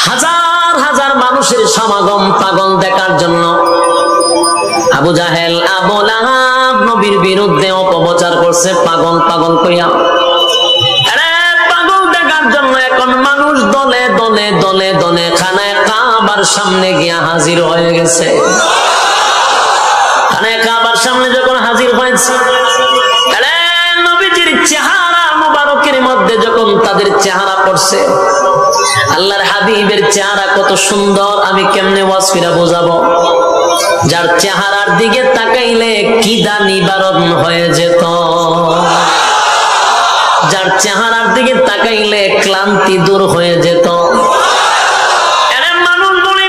হাজার হাজার মানুষের সমাগম পাগল দেখার জন্য। আবু জাহেল আবু লাহাব নবীর বিরুদ্ধে অপপ্রচার করছে পাগল পাগল কইয়া। আরে পাগল দেখার জন্য এখন মানুষ দলে দলে দলে দলে খানায় কাবার সামনে গিয়া হাজির হয়ে গেছে। খানায় কাবার সামনে যখন হাজির হয়েছে, আরে নবীজির চেহারা মুবারকের মধ্যে যখন তাদের চেহারা পড়ছে, আল্লাহর হাবিবের চেহারা কত সুন্দর আমি কেমনে ওয়াসফিরা বোঝাবো। যার চেহারার দিকে তাকাইলে কিদা নিবারণ হয়ে যেত, যার চেহারার দিকে তাকাইলে ক্লান্তি দূর হয়ে যেত। মানুষগুলি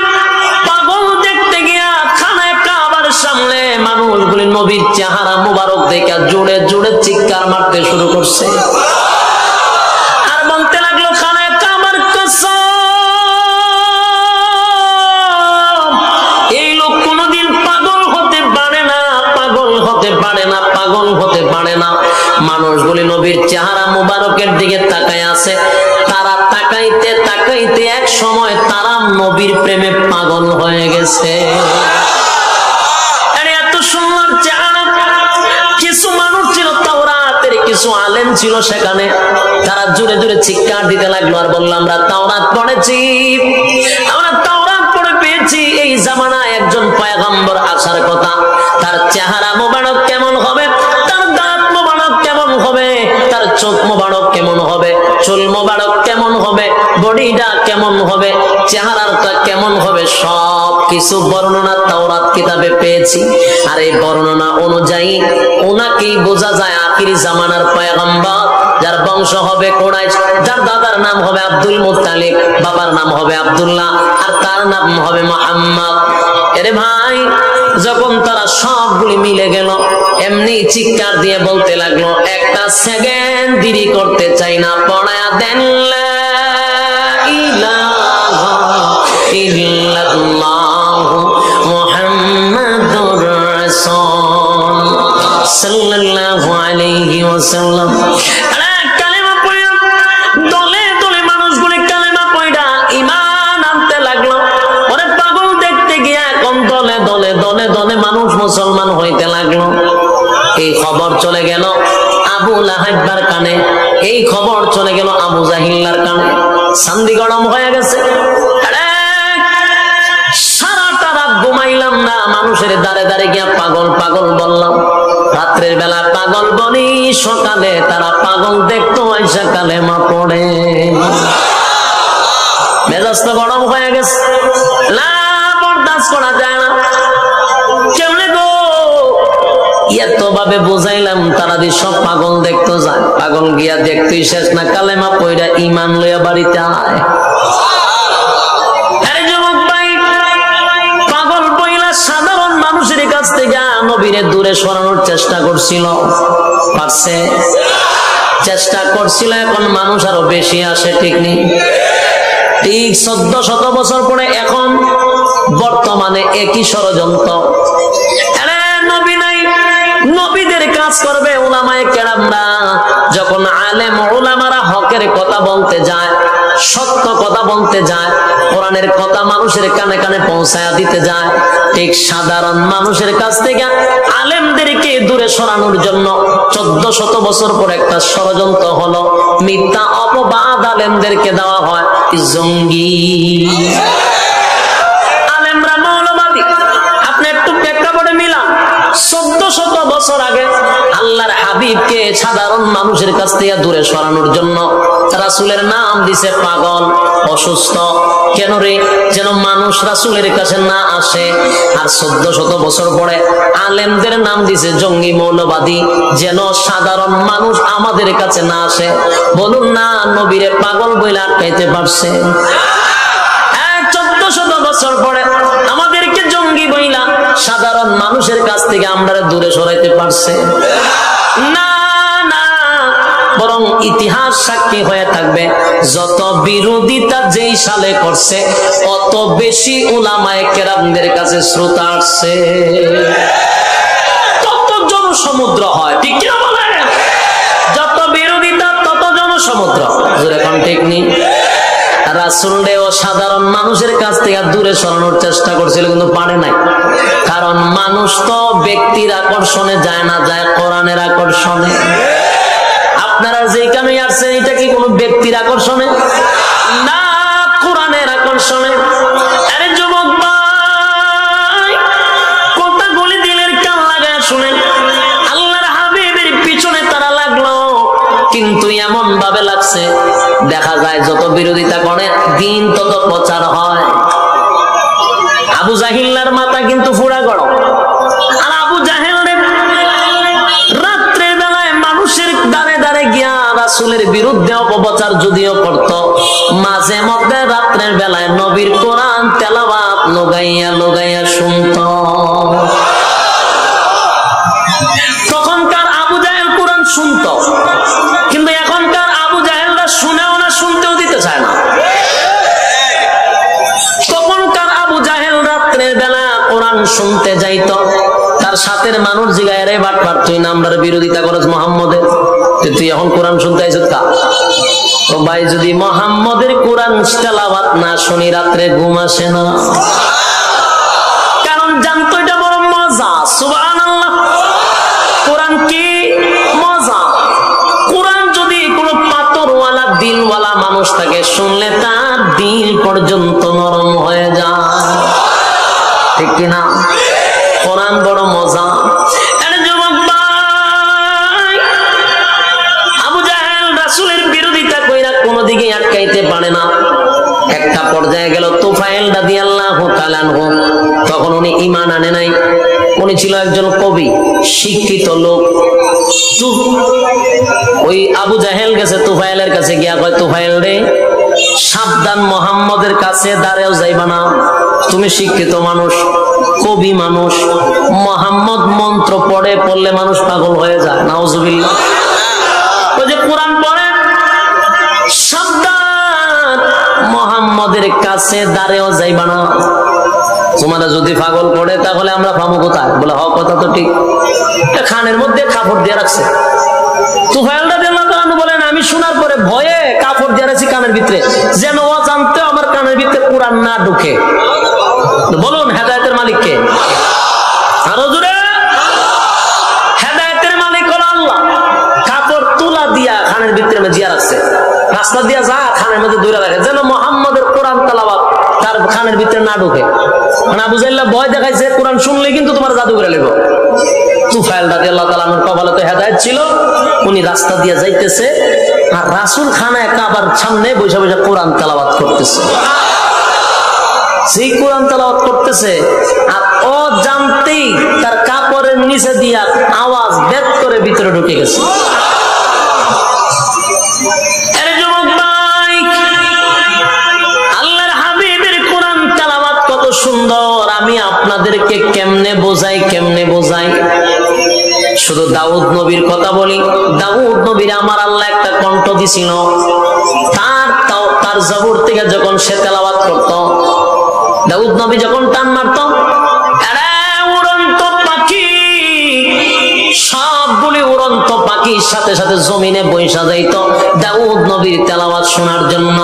পাগল দেখতে গিয়া খানায় কাবার সামনে মানুষগুলি নবীর চেহারা মুবারক দেখে জোরে জোরে চিৎকার মারতে শুরু করছে আর বলতে লাগলো, খানায় কাবার কসম, এই লোক কোনদিন পাগল হতে পারে না, পাগল হতে পারে না, পাগল হতে পারে না। মানুষগুলি নবীর চেহারা মুবারকের দিকে তাকায় আছে, তারা তাকাইতে তাকাইতে এক সময় তারা নবীর প্রেমে পাগল হয়ে গেছে। এত সুন্দর চেহারা। কিছু মানুষ ছিল তাওরাতের, কিছু আলেম ছিল সেখানে, তারা জোরে জোরে চিৎকার দিতে লাগলো আর বললো, আমরা তাওরাত পড়েছি, আমরা তাওরাত পড়ে পেয়েছি এই জামানায় একজন পয়গম্বর আসার কথা। তার চেহারা মোবারক কেমন হবে, তার দাঁত মোবারক কেমন হবে, তার চোখ মোবারক কেমন হবে, চুল মোবারক কেমন হবে, বডিটা কেমন হবে, চেহারাটা কেমন হবে, সব কিছু বর্ণনা তাওরাত কিতাবে পেয়েছি। আর এই বর্ণনা অনুযায়ী ওনাকেই বোঝা যায় আখিরি জামানার পয়গম্বর, যার বংশ হবে কুরাইশ, যার দাদার নাম হবে আব্দুল মুত্তালিব, বাবার নাম হবে আব্দুল্লাহ, আর তার নাম হবে মুহাম্মদ। এরে ভাই, যখন তারা সবগুলি মিলে গেল, এমনি চিৎকার দিয়ে বলতে লাগলো, একটা সেকেন্ড দেরি করতে চাই না, পড়ায়া দেন লা ইলাহা ইল্লাল্লাহু মুহাম্মাদুর রাসূল সাল্লাল্লাহু আলাইহি ওয়াসাল্লাম। কালেমা পড়া দলে দলে মানুষগুলি কালেমা পড়া ঈমান আনতে লাগলো। ওরে পাগল দেখতে গিয়া এখন দলে দলে দলে দলে মানুষ মুসলমান হইতে লাগলো। এই খবর চলে গেল আবু লাহাবের কানে, এই খবর চলে গেল আবু জাহিল্লার কানে। সান্দি গরম হয়ে গেছে। সারাটা রাত ঘুমাইলাম না, মানুষের দাঁড়ে দাঁড়ে গিয়া পাগল পাগল বললাম। রাত্রের বেলা পাগল বলি, সকালে তারা পাগল দেখতো আইসা কালেমা পড়ে। মেজাজ তো গরম হয়ে গেছে, না বরদাস্ত করা যায় না। কেমনে গো এত ভাবে বুঝাইলাম, তারা দিয়ে সব পাগল দেখতো যায়, পাগল গিয়া দেখতেই শেষ না, কালেমা পইরা ঈমান লইয়া বাড়িতে আয়। পাগল পইলা সাধারণ মানুষের কাছ থেকে নবীরে দূরে সরানোর চেষ্টা করছিল, পারছে? চেষ্টা করছিল। এখন মানুষ আরো বেশি আসে, ঠিক নেই? ঠিক 1400 বছর পরে এখন বর্তমানে একই ষড়যন্ত্র। নবী নাই, নবীদের কাজ করবে উলামায়ে কেরামরা। যখন আলেম উলামারা হকের কথা বলতে যায়, সত্য কথা বলতে যায়, কোরআনের কথা মানুষের কানে কানে পৌঁছায়া দিতে যায়, ঠিক সাধারণ মানুষের কাছ থেকে আলেমদেরকে দূরে সরানোর জন্য 1400 বছর পর একটা ষড়যন্ত্র হলো। মিথ্যা অপবাদ আলেমদেরকে দেওয়া হয়, জঙ্গি আলেমরা মৌলবাদী। আপনি একটু প্রেক্ষাপটে মিলান। 1400 বছর আগে আল্লাহর হাবিবকে সাধারণ মানুষের কাছ থেকে দূরে সরানোর জন্য রাসূলের নাম দিছে পাগল, অসুস্থ। কেন রে? যেন মানুষ রাসূলের কাছে না আসে। আর 1400 বছর পরে আলেমদের নাম দিছে জঙ্গি মৌলবাদী, যেন সাধারণ মানুষ আমাদের কাছে না আসে। বলুন না, নবীরে পাগল বইলা আটকাইতে পারছে? 1400 বছর পরে আমাদেরকে জঙ্গি বইলা সাধারণ মানুষের কাছ থেকে আমরা দূরে সরাইতে পারছে? না না, বরং ইতিহাস সাক্ষী হয়ে থাকবে, যত বিরোধিতা যেই সালে করছে অত বেশি উলামায়ে কেরামদের কাছে শ্রোতা আসছে, তত জনসমুদ্র হয়। ঠিক কিনা বলেন? যত বিরোধিতা তত জনসমুদ্র। জোরে কোন ঠিক নেই? রাসূলও সাধারণ মানুষের কাছ থেকে দূরে সরানোর চেষ্টা করছিল, কিন্তু পারে নাই। কারণ মানুষ তো ব্যক্তির আকর্ষণে যায় না, যায় কোরআনের আকর্ষণে। আপনারা যেখানে আসছেন এটা কি কোনো ব্যক্তির আকর্ষণে না, কোরআনের আকর্ষণে। আরে যুবক ভাই, কথাগুলি দিলের কান লাগায় শুনেন। আল্লাহর হাবিবের পিছনে তারা লাগলো, কিন্তু এমন ভাবে লাগছে দেখা যায় যত বিরোধিতা করে দিন তত প্রচার হয়। আবু জাহিল্লার মাথা কিন্তু পুরা গরম। আর আবু জাহেল রাত্রের বেলায় মানুষের দ্বারে দ্বারে গিয়া রাসূলের বিরুদ্ধে অপপ্রচার যদিও করত, মাঝে মধ্যে রাত্রের বেলায় নবীর কোরআন তেলাওয়াত লগাইয়া লগাইয়া শুনত। তখনকার আবু জাহেল কোরআন শুনত, কিন্তু এখনকার আবু জাহেলরা শুনেও না, শুনতেও দিতে চায় না। তখনকার আবু জাহেল রাত্রের বেলা কোরআন শুনতে যাইত, তার সাথের মানুষ জিগায়, রে বাটপার তুই নামটার বিরোধিতা করছ মুহাম্মদের, তুই এখন কোরআন শুনতে আইছত কা? তো ভাই, যদি মুহাম্মদের কোরআন তেলাওয়াত না শুনি রাত্রে ঘুম আসে না, কারণ জানতো এটা বড় মজা। সুবহানাল্লাহ। কোরআন কি মজা। কোরআন যদি কোনো পাথরওয়ালা দিলওয়ালা মানুষ থাকে, শুনলে তার দিল পর্যন্ত নরম হয়ে যায়, ঠিক কিনা? কোরআন বড় মজা। আবু জাহেল রাসূলের বিরোধিতা কইরা কোনদিকে আটকাইতে পারে না। একটা পর্যায়ে গেল তুফাইল রাদিয়াল্লাহু তাআলা আনহু, তখন উনি ঈমান আনে নাই। উনি ছিল একজন কবি, শিক্ষিত লোক। ওই আবু জাহেল গেছে তুফাইলের কাছে, গিয়া কয়, তুফাইল রে, সাবধান, মুহাম্মদের কাছে দাঁড়াও যাইবা না। তুমি শিক্ষিত মানুষ, কবি মানুষ, মুহাম্মদ মন্ত্র পড়লে মানুষ পাগল হয়ে যায়। নাউজুবিল্লাহ। ওই যে কোরআন পড়ে, সাবধান, মুহাম্মদের কাছে দাঁড়াও যাইবা না। তোমারা যদি পাগল করে তাহলে আমরা পাবো কোথায়? বলে, হ, কথা তো ঠিক। খানের মধ্যে কাপড় দিয়ে রাখছে। তুফাইল রাদিয়াল্লাহু আনহু বলেন, আমি শোনার পরে ভয়ে কাপড় দিয়ে রাখছি কানের ভিতরে, যেন ও জানতে আমার কানের ভিতরে কোরআন না ঢুকে। বলুন, হেদায়েতের মালিক কে? আরো জোরে। হেদায়েতের মালিক হলো আল্লাহ। কাপড় তুলা দিয়া খানের ভিতরে মেজিয়া রাখছে, রাস্তা দিয়া যা খানের মধ্যে দূরে রাখে, যেন মুহাম্মদের কোরআন তেলাওয়াত তার খানের ভিতরে না ঢুকে। মানে আবু জাহেল ভয় দেখাইছে, কোরআন শুনলে কিন্তু তোমার জাদু করে লিখো। তুফাইল রাদিয়াল্লাহু তাআলা আনহুর কপালে তো হেদায়েত ছিল, উনি রাস্তা দিয়ে যাইতেছে, আর রাসূল খানায় কাবার সামনে বসে বসে কোরআন তেলাওয়াত করতেছে। সেই কোরআন তেলাওয়াত করতেছে, আর ও জানতেই তার কাপড়ের নিচে দিয়া আওয়াজ বের করে ভিতরে ঢুকে গেছে। আল্লাহর হাবিবের কোরআন তেলাওয়াত কত সুন্দর, আমি আপনাদেরকে কেমনে বোঝাই। শুধু দাউদ নবীর কথা বলি। দাউদ নবীর আমার আল্লাহ একটা কণ্ঠ দিছিল। তার জবর থেকে যখন সে তেলাওয়াত করত, দাউদ নবী যখন টান মারত, উড়ন্ত পাখি, সবগুলি উড়ন্ত পাখির সাথে সাথে জমিনে বৈশা যাইত দাউদ নবীর তেলাওয়াত শোনার জন্য।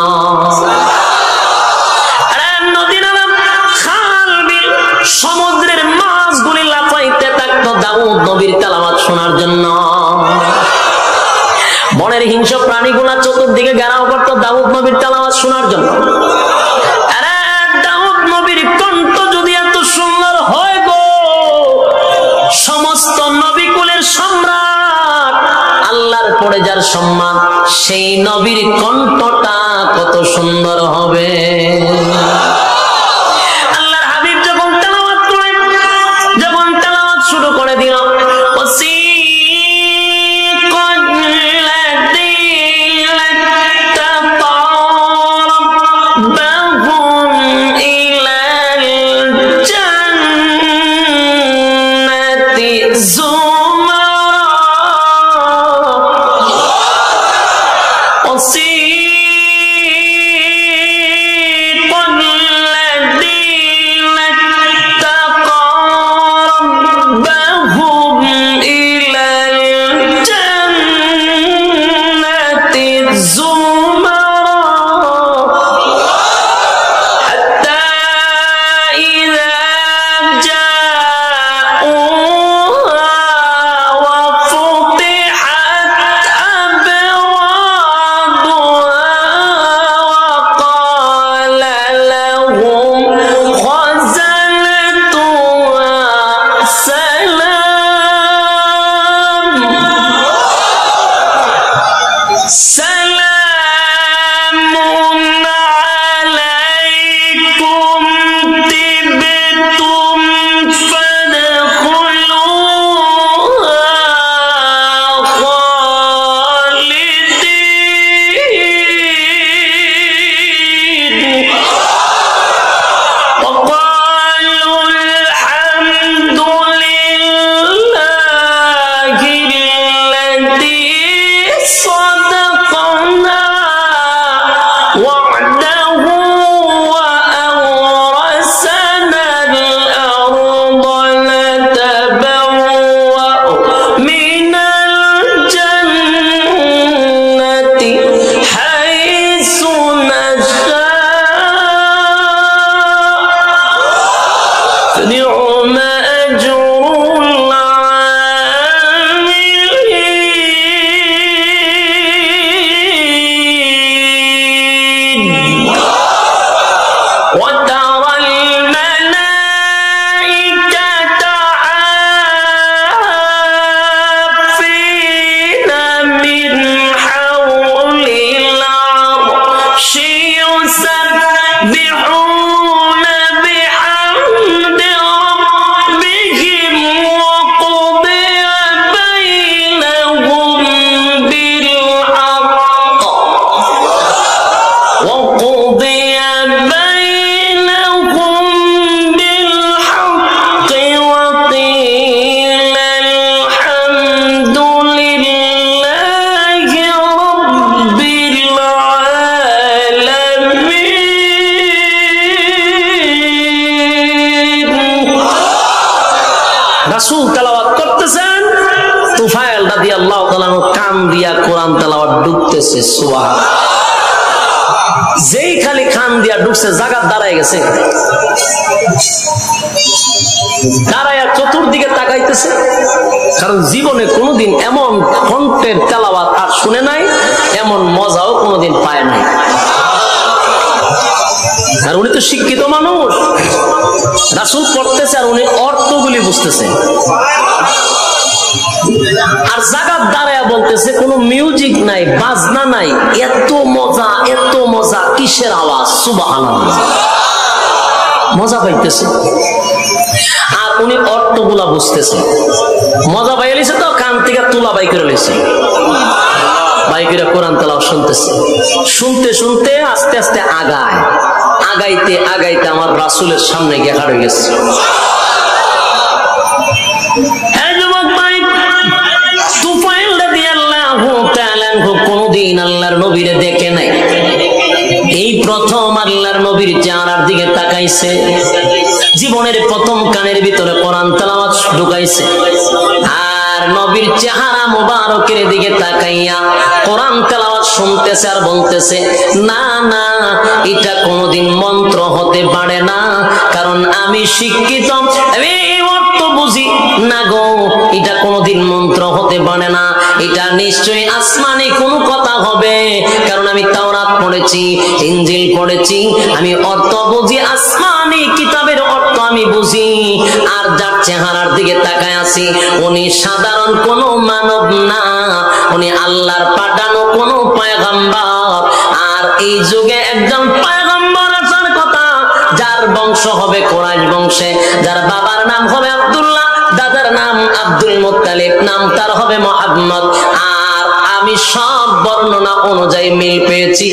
সমুদ্রের মাছগুলি লাফাইতে থাকতো দাউদ নবীর তেলাওয়াত শোনার জন্য। বনের হিংস্র প্রাণীগুলা চতুর্দিকে ঘেরাও করতো দাউদ নবীর তেলাওয়াত শোনার জন্য। দাউদ নবীর কণ্ঠ যদি এত সুন্দর হয় গো, সমস্ত নবীকুলের সম্রাট আল্লাহর পরে যার সম্মান, সেই নবীর কণ্ঠটা কত সুন্দর হবে। শুরু করে দিল, রাসূল তেলাওয়াত করতেছেন, তুফাইল রাদিয়াল্লাহু তাআলা কান দিয়া কোরআন তেলাওয়াত ডুবতেছে। সুবহানাল্লাহ। যেই খালি কান দিয়া ডুবছে জায়গা দাঁড়ায় গেছে, দাঁড়ায়া চতুর্দিকে তাকাইতেছে, কারণ জীবনে কোনোদিন এমন কণ্ঠের তেলাওয়াত আর শুনে নাই, এমন মজাও কোনোদিন পায় নাই। আর উনি তো শিক্ষিত মানুষ, রাসূল পড়তেছে আর উনি অর্থগুলি বুঝতেছেন, আর জাগাত দাঁড়ায় বলতেছে, কোনো মিউজিক নাই, বাজনা নাই, এত মজা, এত মজা, কিসের আওয়াজ, সুবহানাল্লাহ, মজা পাইতেছে। আর উনি অর্থগুলা বুঝতেছে, মজা পাইয়া লিছে তো কান থেকে তুলা বাই করে লিছে, বাইকেরা কোরআন তেলাওয়াত শুনতেছে। শুনতে শুনতে আস্তে আস্তে আগাইতে আগাইতে আমার রাসূলের সামনে গিয়ে হার হয়ে গেছে। তুফাইল রাদিয়াল্লাহু তাআলা কোনদিন আল্লাহর নবীরে দেখে নাই, এই প্রথম আল্লাহর নবীর চেহারার দিকে তাকাইছে, জীবনের প্রথম কানের ভিতরে কোরআন তেলাওয়াত ঢুকাইছে, আর নবীর চেহারা মুবারকের দিকে তাকাইয়া কোরআন তেলাওয়াত শুনতেছে আর বলতেছে, না না, এটা কোনোদিন মন্ত্র হতে পারে না, কারণ আমি শিক্ষিত, আমি অর্থ বুঝি না গো, এটা কোনোদিন মন্ত্র হতে পারে না, এটা নিশ্চয়ই আসমানি কোন কথা হবে, কারণ আমি তাওরাত পড়েছি, ইনজিল পড়েছি, আমি অর্থ বুঝি, আসমানি কিতাবের অর্থ আমি বুঝি। আর যার চেহারার দিকে তাকায় আছি, উনি সাধারণ কোন মানব না, উনি আল্লাহর পাঠানো কোন পয়গম্বর, আর এই যুগে একজন পয়গম্বর আসার কথা, যার বংশ হবে কুরাইশ বংশে, যার বাবার নাম হবে আব্দুল্লাহ, দাদার নাম আব্দুল মুত্তালিব, নাম তার হবে মুহাম্মদ। আর আমি সব বর্ণনা অনুযায়ী মিল পেয়েছি,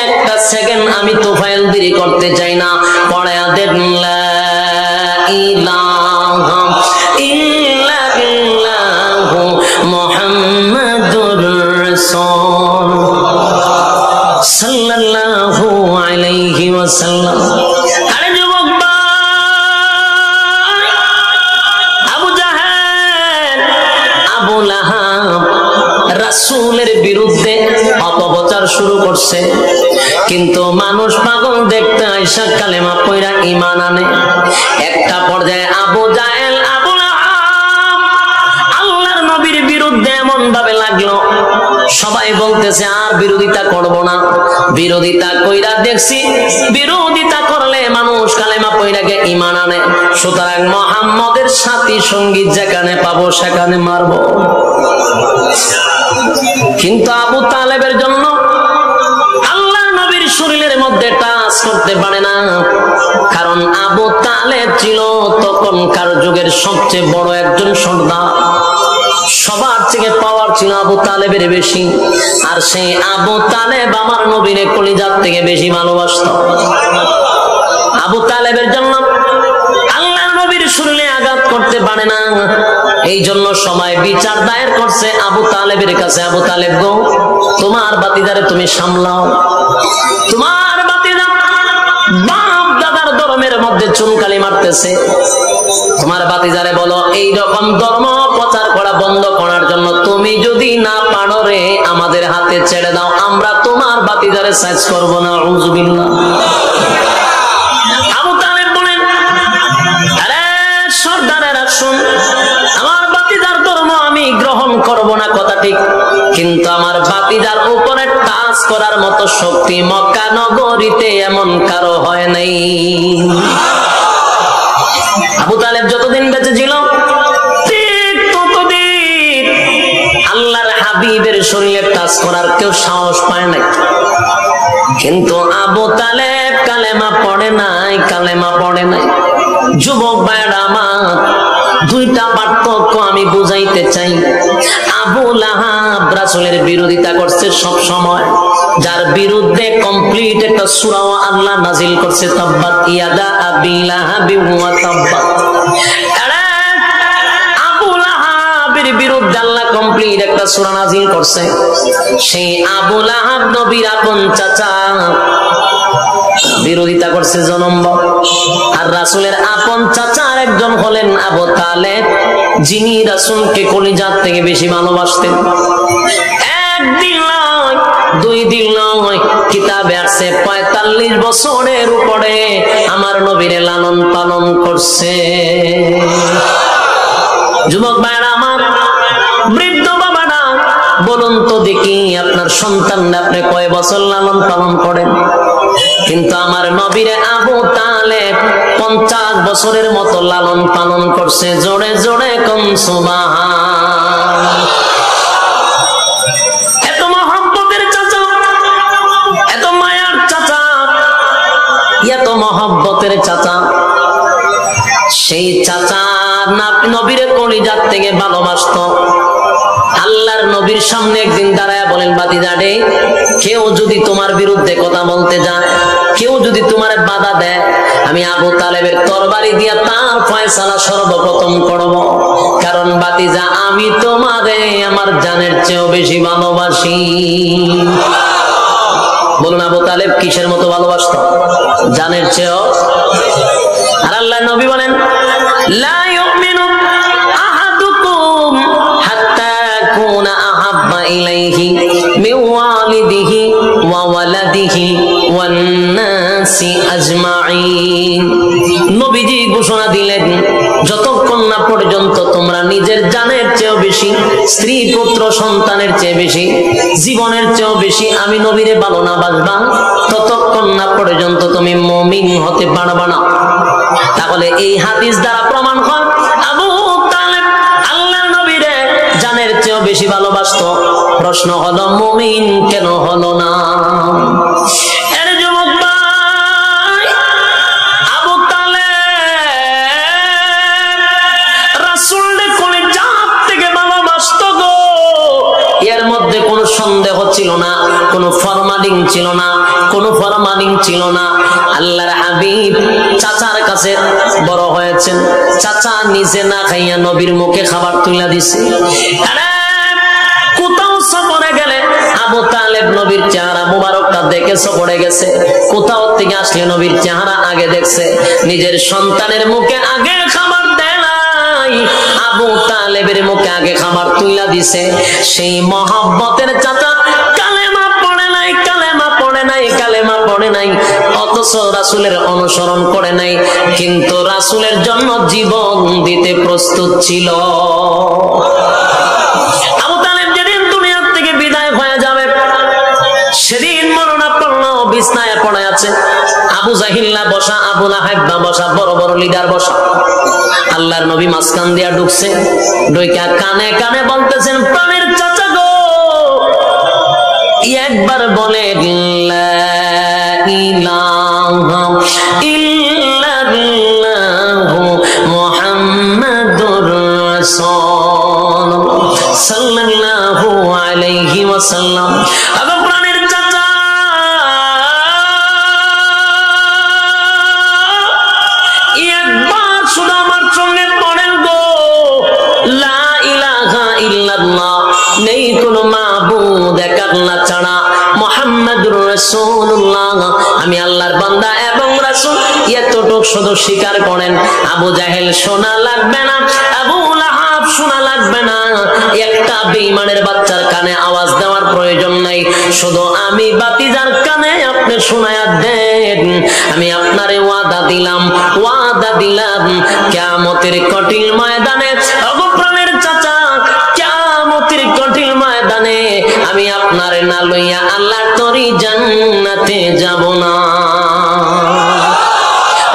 একটা সেকেন্ড আমি তুফাইল দেরি করতে চাই না, পড়ায়া দেন লা ইলাহা ইল্লাল্লাহু মুহাম্মাদুর রাসূল সাল্লাল্লাহু আলাইহি ওয়াসাল্লাম। আরে যুবক ভাই, আবু জাহেল, আবু লাহাব রাসূলের বিরুদ্ধে অপপ্রচার শুরু করছে, কিন্তু মানুষ পাগল দেখতে আইসা কালেমা পয়রা ঈমান আনে। একটা পর্যায়ে আবু জাহেল, আবু লাহাব আল্লাহর নবীর বিরুদ্ধে এমন ভাবে লাগলো, সবাই বলতেছে আর বিরোধিতা করব না, বিরোধিতা কইরা দেখছি বিরোধিতা করলে মানুষ কালেমা পয়রাকে ঈমান আনে, সুতরাং মুহাম্মদের সাথী সঙ্গী যেখানে পাবো সেখানে মারবো। কিন্তু আবু তালেবের জন্য আল্লাহ নবীর শরীরের মধ্যে টাচ করতে পারে না, কারণ আবু তালেব ছিল তখনকার যুগের সবচেয়ে বড় একজন সর্দার, সবার থেকে পাওয়ার ছিল আবু তালেবের বেশি, আর সেই আবু তালেব আমার নবীর কলিজার থেকে বেশি ভালোবাসত। আবু তালেবের জন্য আল্লাহ নবীর শরীরে আঘাত করতে পারে না, এই জন্য সবাই বিচার দায়ের করছে আবু তালেবের কাছে, আবু তালেব গো, তোমার বাতিদারে তুমি সামলাও, তোমার বাতিদা বাপ দাদার ধর্মের মধ্যে চুনকালি মারতেছে, তোমার বাতিজারে বলো এই রকম ধর্ম প্রচার করা বন্ধ করার জন্য, তুমি যদি না পারো রে আমাদের হাতে ছেড়ে দাও, আমরা তোমার বাতিজারে সাইজ করব না। আউযুবিল্লাহ। আবু তালেব বলেন, আরে সর্দারেরা শুন, আমার বাতিজার ধর্ম আমি গ্রহণ করব না, কথা ঠিক, কিন্তু আমার বাতিজার উপরে টাচ করার মতো শক্তি মক্কা নগরীতে এমন কারো হয় নাই। আবু তালেব যতদিন বেঁচে ছিল ঠিক ততদিন আল্লাহর হাবিবের শরীরে টাচ করার কেউ সাহস পায় নাই, কিন্তু আবু তালেব কালেমা পড়ে নাই, কালেমা পড়ে নাই। যুবক ভাইরা আমার, দুইটা পার্থক্য আমি বুঝাইতে চাই। আবু লাহাব রাসূলের বিরোধিতা করছে সব সময়, যার বিরুদ্ধে কমপ্লিট একটা সূরা আল্লাহ নাজিল করছে, তাব্বাত ইয়াদা আবি লাহাবি ওয়া তাব্বা। আবু লাহাবের বিরুদ্ধে আল্লাহ কমপ্লিট একটা সূরা নাজিল করছে। সেই আবু লাহাব নবীর আপন চাচা, বিরোধিতা করছে জনম। আর রাসূলের আপন চাচার একজন হলেন আবু তালেব, যিনি রাসূলকে কলিজার থেকে বেশি ভালোবাসতেন। একদিন নয়, 2 দিন নয়, কিতাবে আছে 45 বছরের উপরে আমার নবীরে লালন পালন করছে। যুবক ভাইরা আমার, বৃদ্ধ বাবারা, বলুন তো দেখি আপনার সন্তানরা আপনি কয় বছর লালন পালন করেন? কিন্তু আমার নবীরে আবু তালেব 50 বছরের মতো লালন পালন করছে। জোরে জোরে কোন সুবহান। এত মহব্বতের চাচা, এত মায়ার চাচা, এত মহব্বতের চাচা, সেই চাচা নবীরে কলিজার থেকে ভালোবাসতো। আল্লাহর নবীর সামনে একদিন দাঁড়ায় বলেন, ভাতিজারে, কেউ যদি তোমার বিরুদ্ধে কথা বলতে যায়, কেউ যদি তোমার বাধা দেয়, আমি আবু তালেবের তরবারি দিয়া তার ফয়সালা সর্বপ্রথম করব। কারণ ভাতিজা, আমি তোমারে আমার জানের চেয়েও বেশি ভালোবাসি। বলুন, আবু তালেব কিসের মতো ভালোবাসতো? জানের চেয়েও। আর আল্লাহর নবী বলেন, লা ইউমিনু আহাদুকুম হাত্তা কুনা আহাব্বা ইলাইহি মিন ওয়ালিদিহি ওয়া ওয়ালাদিহি ওয়ান নাসি আজমাইন। নবীজি ঘোষণা দিলেন, যতক্ষণ না পর্যন্ত তোমরা নিজের জানের চেয়েও বেশি, স্ত্রী পুত্র সন্তানের চেয়ে বেশি, জীবনের চেয়েও বেশি আমি নবীরে ভালো না বাসবা, ততক্ষণ না পর্যন্ত তুমি মুমিন হতে পারবা না। তাহলে এই হাদিস দ্বারা প্রমাণ হয় আবু তালেব আল্লাহর নবীরে জানের চেয়েও বেশি ভালোবাসতো। প্রশ্ন হলো, মুমিন কেন হলো না? এর যুবক ভাই, আবু তালেব রাসূলের কলিজা থেকে ভালোবাসতো গো। এর মধ্যে কোনো সন্দেহ ছিল না, কোনো ফরমালিং ছিল না, কোনো ফরমালিং ছিল না। আল্লাহর হাবিব চাচার কাছে বড় হয়েছেন, চাচা নিজে না খাইয়া নবীর মুখে খাবার তুলে দিছে। কোথাও সফরে গেলে আবু তালেব নবীর চেহারা মুবারকটা দেখে সফরে গেছে, কোথাও থেকে আসলে নবীর চেহারা আগে দেখছে। নিজের সন্তানের মুখে আগে খাবার দেয় নাই, আবু তালেবের মুখে আগে খাবার তুলে দিছে। সেই মহব্বতের চাচা কালেমা পড়ে নাই, কালেমা পড়ে নাই, কালেমা পড়ে নাই, অথচ রাসূলের অনুসরণ করে নাই, কিন্তু রাসূলের জন্য জীবন দিতে প্রস্তুত ছিল। আবু তালেব যেদিন দুনিয়ার থেকে বিদায় হয়ে যাবে, সেদিন মরণাপন্ন বিছনায় পড়ে আছে। আবু জাহিল্লা বসা, আবু লাহাব বসা, বড় বড় লিডার বসা। আল্লাহর নবী মাঝখান দিয়া ঢুকছে, ঢুইকা কানে কানে বলতেছেন, প্রাণের চাচা গো, একবার বলে লা ইলাহা ইল্লাল্লাহু মুহাম্মাদুর রাসূলুল্লাহ সাল্লাল্লাহু আলাইহি ওয়াসাল্লাম। আবার প্রাণের চাচা, একবার শুধু আমার সঙ্গে পড়েন গো, লা ইলাহা ইল্লাল্লাহ, নেই কোনো মাবুদ এক আল্লাহ ছাড়া, মুহাম্মাদুর রাসূলুল্লাহ, আমি আল্লাহর বান্দা এবং রাসূল। এতটুক শুধু স্বীকার করেন। আবু জাহেল শোনা লাগবে না, আবু লাহাব শোনা লাগবে না, একটা বেঈমানের বাচ্চার কানে আওয়াজ দেওয়ার প্রয়োজন নাই। শুধু আমি বাতিজার কানে আপনি শোনায়া দেন। আমি আপনারে ওয়াদা দিলাম, ওয়াদা দিলাম, কিয়ামতের কঠিন ময়দানে, ওগো প্রাণের চাচা, কিয়ামতের কঠিন ময়দানে আমি আপনারে না লইয়া আল্লাহর তরি জান্নাতে যাব না।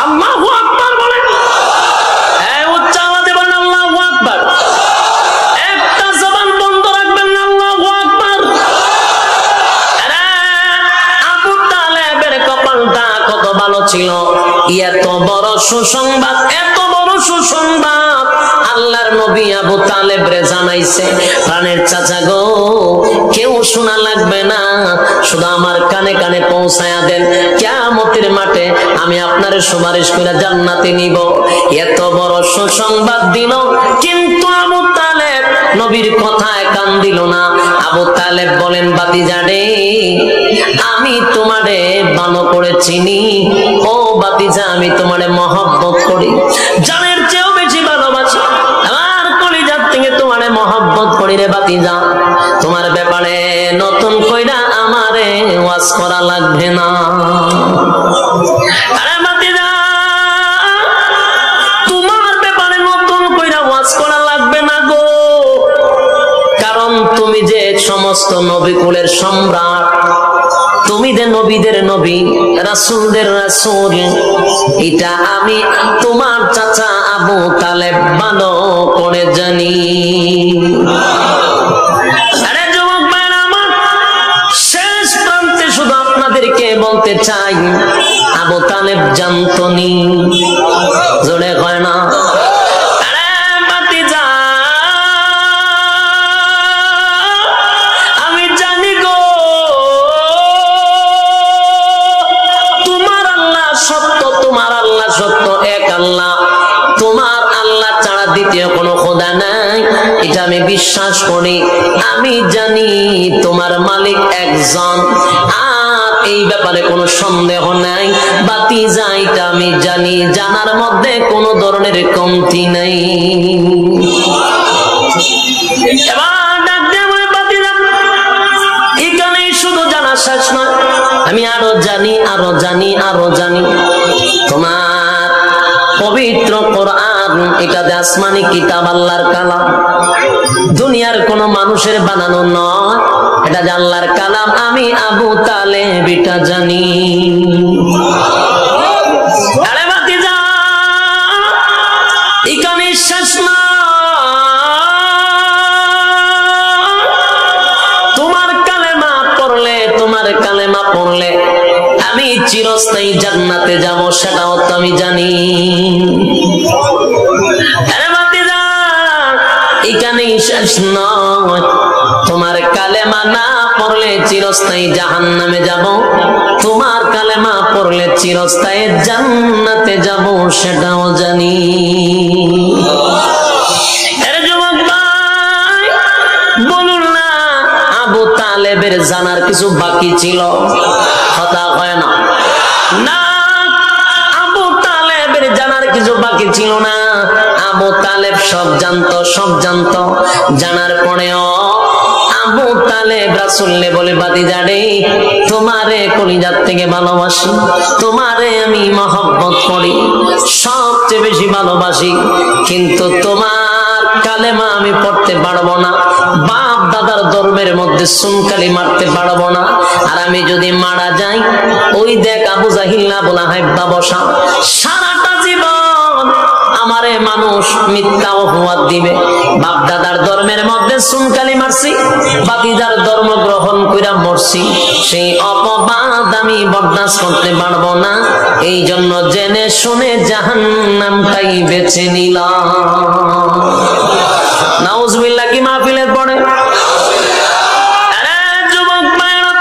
আল্লাহু আকবার বলেন, এই উচ্চ আওয়াজে বলেন আল্লাহু আকবার। একটা জবান বন্ধ রাখবেন না, আল্লাহু আকবার। আরে আবু তালেবের কপালটা কত ভালো ছিল, এত বড় সুসংবাদ, এত বড় সুসংবাদ আল্লাহর নবী আবু তালেব রে জানাইছে। প্রাণের চাচা গো, কেউ শোনা লাগবে না, শুধু আমার কানে কানে পৌঁছায়া দেন, কিয়ামতের মাঠে আমি আপনার সুপারিশ করে জান্নাতে নিব। এত বড় সুসংবাদ দিল, কিন্তু আবু তালেব নবীর কথায় কান দিল না। আবু তালেব বলেন, ভাতিজা রে, আমি তোমারে ভালো করে চিনি। ও ভাতিজা, আমি তোমারে মহব্বত করি, জানের চেয়েও বেশি ভালোবাসি, আমার কলিজার থেকে তোমারে মহব্বত করি রে ভাতিজা। তোমার ব্যাপারে নতুন কইরা আমারে ওয়াজ করা লাগবে না। আরে ভাতিজা, তোমার ব্যাপারে নতুন কইরা ওয়াজ করা লাগবে না গো, কারণ তুমি যে সমস্ত নবী কুলের সম্রাট, তুমি যে নবীদের নবী, রাসূলদের রাসূল, এটা আমি তোমার চাচা আবু তালেব ভালো করে জানি। আরে যুবক ভাইরা আমার, শেষ প্রান্তে শুধু আপনাদেরকে বলতে চাই, আবু তালেব জানতনি, জোরে কয় না। তোমার আল্লাহ ছাড়া দ্বিতীয় কোনো খোদা নাই, এটা আমি বিশ্বাস করি। আমি জানি তোমার মালিক একজন, আর এই ব্যাপারে কোনো সন্দেহ নাই। ভাতিজা, এটা আমি জানি, জানার মধ্যে কোনো ধরনের কমতি নাই। এবার ডাক দিয়ে বলে, ভাতিজা, এখানেই শুধু জানা শেষ নয়, আমি আরো জানি, আরো জানি, আরো জানি। তোমার পবিত্র কোরআন, এটা যে আসমানি কিতাব, আল্লাহর কালাম, দুনিয়ার কোন মানুষের বানানো নয়, এটা যে আল্লাহর কালাম, আমি আবু তালেব এটা জানি। আরে ভাতিজা, এখানে শেষ না, তোমার কালেমা পড়লে, তোমার কালেমা পড়লে আমি চিরস্থায়ী জান্নাতে যাব, সেটাও তো আমি জানি। আরে ভাতিজা, এখানেই শেষ নয়, তোমার কালেমা না পড়লে চিরস্থায়ী জাহান্নামে যাব, তোমার কালেমা পড়লে চিরস্থায়ী জান্নাতে যাব, সেটাও জানি। আরে যুবক ভাই, বলুন না, আবু তালেবের জানার কিছু বাকি ছিল? কথা হয় না, না, আবু তালেবের জানার কিছু বাকি ছিল না। আবু তালেব সব জানতো, সব জানতো। জানার পরেও আবু তালেব রাসূলকে বলে, ভাতিজা রে, তোমারে কলিজার থেকে ভালোবাসি, তোমারে আমি মহব্বত করি, সবচেয়ে বেশি ভালোবাসি, কিন্তু তোমার কালেমা আমি পড়তে পারবো না, বাপ দাদার ধর্মের মধ্যে সুনকালি মারতে পারবো না, আর আমি যদি মারা যাই, ওই দেখ আবু জাহিল আবু লাহাব বসা, সারাটা জীবন আমারে মানুষ মিথ্যা অপবাদ দিবে, বাপ দাদার ধর্মের মধ্যে সুনকালি মারছি, ভাতিজার ধর্ম গ্রহণ কইরা মরছি, সেই অপবাদ আমি বরদাস্ত করতে পারবো না। এই জন্য জেনে শুনে জাহান্নামটাই বেছে নিলাম। নাউজুবিল্লাহ কি মাহফিলের পড়ে? যুবক ভাইরা,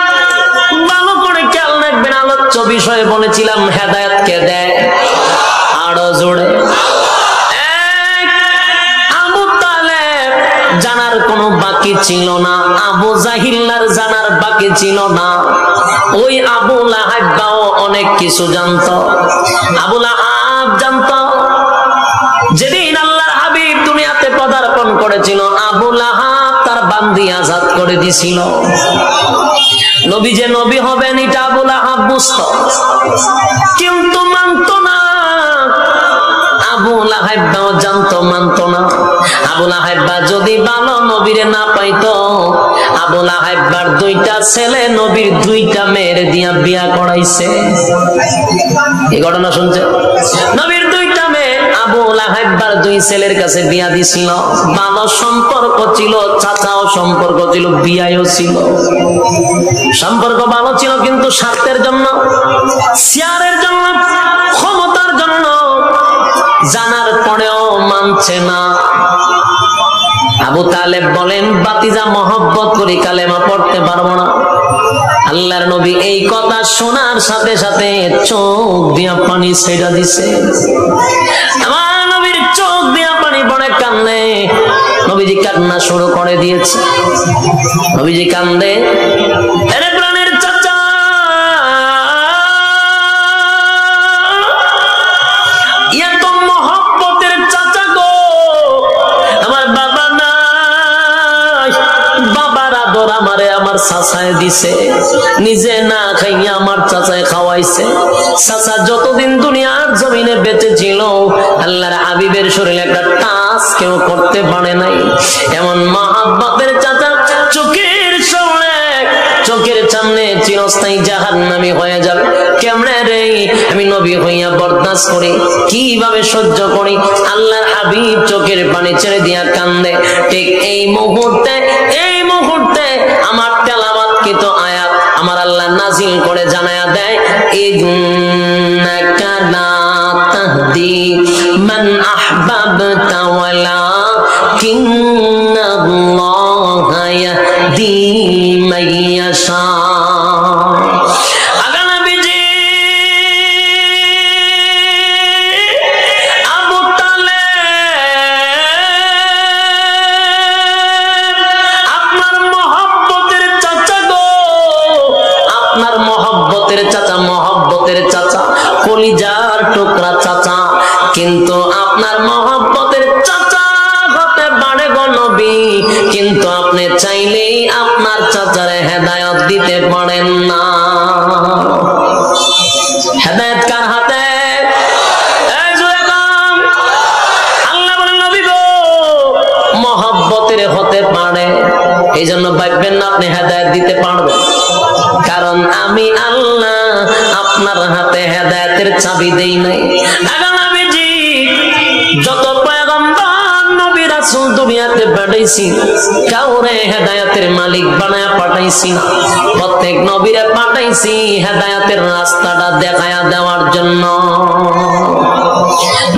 ভালো করে খেয়াল রাখবেন, আলোচ্য বিষয়ে বলেছিলাম হেদায়েত কে দেয়, আরো জোরে। আবু তালেব জানার কোনো বাকি ছিল না, আবু জাহিল্লার জানার বাকি ছিল না। ওই আবু লাহাবও অনেক কিছু জানতো। আবু লাহাব জানতো, যেদিন আল্লাহর হাবিব দুনিয়াতে পদার্পণ করেছিল, আবু লাহাব তার বান্দি আজাদ করে দিছিল। নবী যে নবী হবেন এটা আবু লাহাব বুঝতো, কিন্তু মানতো না। আবু লাহাব জানতো, মানতো না। আবু লাহাব যদি ভালো নবীরে না পাইতো, আবু লাহাব দুইটা ছেলে নবীর দুইটা মেয়ের দিয়া বিয়া করাইছে। এই ঘটনা শুনছে? নবীর দুইটা মেয়ে আবু লাহাব দুই ছেলের কাছে বিয়া দিছিল। ভালো সম্পর্ক ছিল, চাচাও সম্পর্ক ছিল, বিয়াও ছিল। সম্পর্ক ভালো ছিল, কিন্তু স্বার্থের জন্য, চেয়ারের জন্য, ক্ষমতার জন্য জানার পরেও মানছে না। আবু তালেব বলেন, ভাতিজা মহব্বত করি, কালেমা পড়তে পারবো না। আল্লাহর নবী এই কথা শোনার সাথে সাথে চোখ দিয়া পানি ছেড়ে দিছে। আমার নবীর চোখ দিয়া পানি পড়ে, কান্নে। নবীজি কান্না শুরু করে দিয়েছে। নবীজি কান্দে, আরে প্রাণের চাচা, এত মহব্বতের চাচা গো, আমার বাবা নাই, বাবার আদর আমারে আমার চাচায় দিছে, নিজে না খাইয়া আমার চাচায় খাওয়াইছে। চাচা যতদিন দুনিয়ার জমিনে বেঁচে ছিল আল্লাহর হাবিবের শরীরে একটা টাচ কেউ করতে পারে নাই। এমন মহব্বতের চাচা চোখের সামনে চিরস্থায়ী জাহান্নামী হয়ে যাবে। কেমনে রে আমি নবী হইয়া বরদাস্ত করি, কিভাবে সহ্য করি? আল্লাহর হাবিব চোখের পানি ছেড়ে দিয়া কান্দে। ঠিক এই মুহূর্তে আমার তেলাওয়াতকৃত আয়াত আমার আল্লাহ নাজিল করে জানায়া দেয়, ইন্নাকা লা তাহদি মান আহবাবতা ওয়ালাকিন্নাল্লাহা ইয়াহদি মান ইয়াশা। মহব্বতের চাচা, কলিজার টুকরা চাচা, কিন্তু আপনার মহব্বতের চাচা হতে পারে গো নবী, কিন্তু আপনি চাইলেই আপনার চাচারে হেদায়েত দিতে পারেন না। হেদায়েত কার হাতে? আল্লাহ বলেন নবী গো মহব্বতের হতে পারে, এই জন্য ভাববেন না আপনি হেদায়েত দিতে পারবেন, কারণ আমি আল্লাহ আপনার হাতে হেদায়েতের চাবি দেই নাই। নবীজি যত পয়গম্বর নবী রাসূল দুনিয়াতে পাঠাইছি, কাউরে হেদায়েতের মালিক বানায়া পাঠাইছি না। প্রত্যেক নবীরে পাঠাইছি হেদায়েতের রাস্তাটা দেখায়া দেওয়ার জন্য।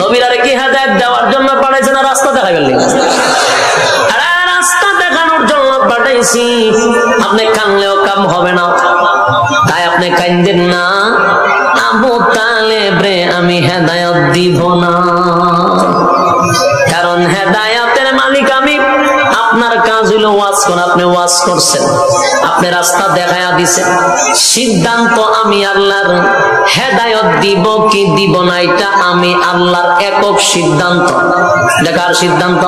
নবীরা কি হেদায়েত দেওয়ার জন্য পাঠাইছে না রাস্তা দেখাবেন? আরে রাস্তা দেখানোর জন্য পাঠাইছি। আপনি কানলেও কাম হবে না, তাই আপনি কান্দেন না, আবু তালেব রে আমি হেদায়েত দিব না, কারণ হেদায়েতের মালিক আমি। আপনার কাজ হলো ওয়াজ করা, আপনি ওয়াজ করছেন, আপনি রাস্তা দেখায়া দিছেন, সিদ্ধান্ত আমি আল্লাহর। হেদায়েত দিব কি দিব না এটা আমি আল্লাহর একক সিদ্ধান্ত। এটা কার সিদ্ধান্ত?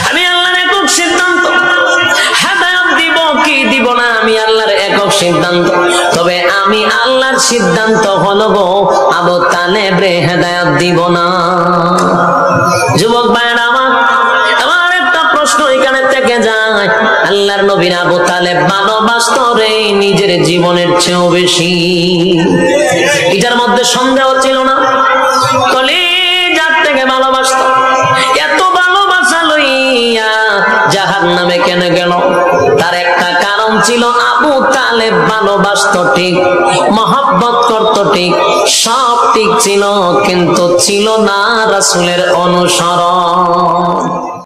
আমি আল্লাহর একক সিদ্ধান্ত। হেদায়েত দিব কি দিব না আমি আল্লাহর একক সিদ্ধান্ত। তবে আমি আল্লাহর সিদ্ধান্ত হলো গো আবু তালেব রে হেদায়েত দিব না। যুবক ভাইরা আমার একটা প্রশ্ন এখানে থেকে যায়, আল্লাহর নবী আবু তালেব ভালোবাসত রে নিজের জীবনের চেয়েও বেশি, এটার মধ্যে সন্দেহ ছিল না। কলিজার থেকে ভালোবাসত। এত ভালোবাসা লইয়া জাহান্নামে কেন গেল? তার একটা কারণ ছিল, আবু তালেব ভালোবাসত ঠিক, মহব্বত করত ঠিক, সব ঠিক ছিল, কিন্তু ছিল না রাসূলের অনুসরণ।